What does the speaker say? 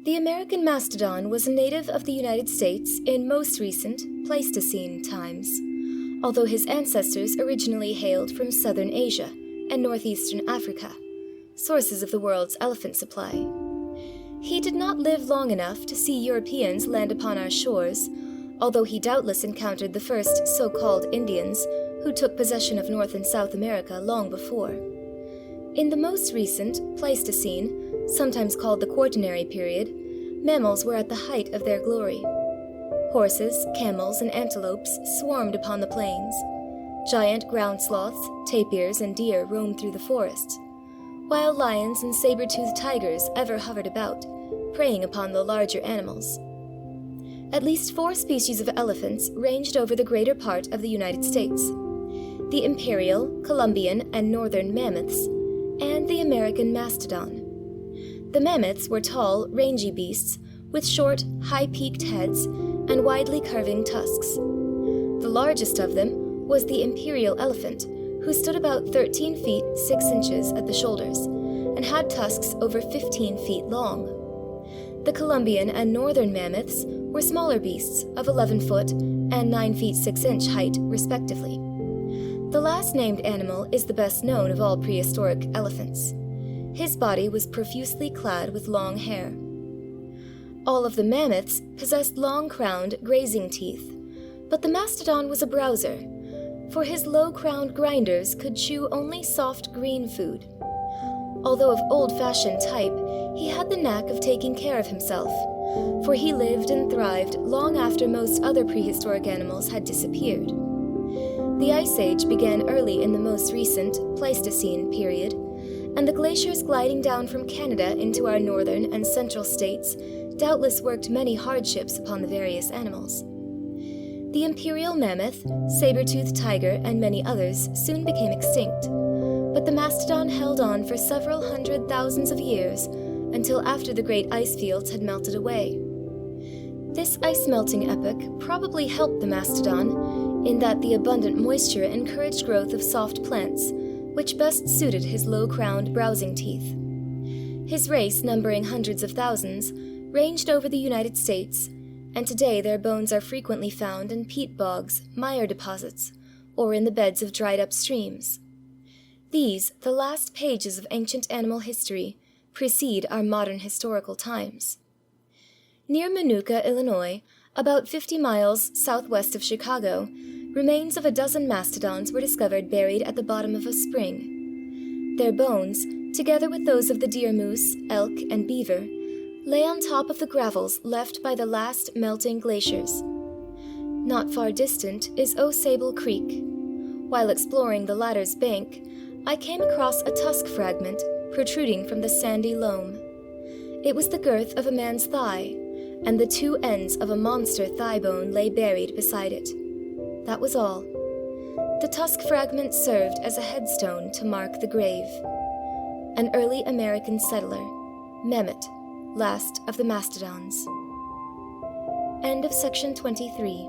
The American mastodon was a native of the United States in most recent Pleistocene times, although his ancestors originally hailed from southern Asia and northeastern Africa, sources of the world's elephant supply. He did not live long enough to see Europeans land upon our shores, although he doubtless encountered the first so-called Indians who took possession of North and South America long before. In the most recent Pleistocene, sometimes called the Quaternary period, mammals were at the height of their glory. Horses, camels, and antelopes swarmed upon the plains. Giant ground sloths, tapirs, and deer roamed through the forests, while lions and saber-toothed tigers ever hovered about, preying upon the larger animals. At least 4 species of elephants ranged over the greater part of the United States: the imperial, Columbian, and northern mammoths, and the American mastodon. The mammoths were tall, rangy beasts with short, high-peaked heads and widely curving tusks. The largest of them was the imperial elephant, who stood about 13 feet 6 inches at the shoulders and had tusks over 15 feet long. The Columbian and northern mammoths were smaller beasts of 11 foot and 9 feet 6 inch height, respectively. The last named animal is the best known of all prehistoric elephants. His body was profusely clad with long hair. All of the mammoths possessed long-crowned, grazing teeth, but the mastodon was a browser, for his low-crowned grinders could chew only soft green food. Although of old-fashioned type, he had the knack of taking care of himself, for he lived and thrived long after most other prehistoric animals had disappeared. The Ice Age began early in the most recent Pleistocene period, and the glaciers gliding down from Canada into our northern and central states doubtless worked many hardships upon the various animals. The imperial mammoth, saber-toothed tiger, and many others soon became extinct, but the mastodon held on for several hundred thousands of years until after the great ice fields had melted away. This ice-melting epoch probably helped the mastodon in that the abundant moisture encouraged growth of soft plants, which best suited his low-crowned browsing teeth. His race, numbering hundreds of thousands, ranged over the United States, and today their bones are frequently found in peat bogs, mire deposits, or in the beds of dried-up streams. These, the last pages of ancient animal history, precede our modern historical times. Near Minooka, Illinois, about 50 miles southwest of Chicago, remains of a dozen mastodons were discovered buried at the bottom of a spring. Their bones, together with those of the deer moose, elk, and beaver, lay on top of the gravels left by the last melting glaciers. Not far distant is Osable Creek. While exploring the latter's bank, I came across a tusk fragment protruding from the sandy loam. It was the girth of a man's thigh, and the 2 ends of a monster thigh bone lay buried beside it. That was all. The tusk fragment served as a headstone to mark the grave. An early American settler, Mammoth, last of the mastodons. End of section 23.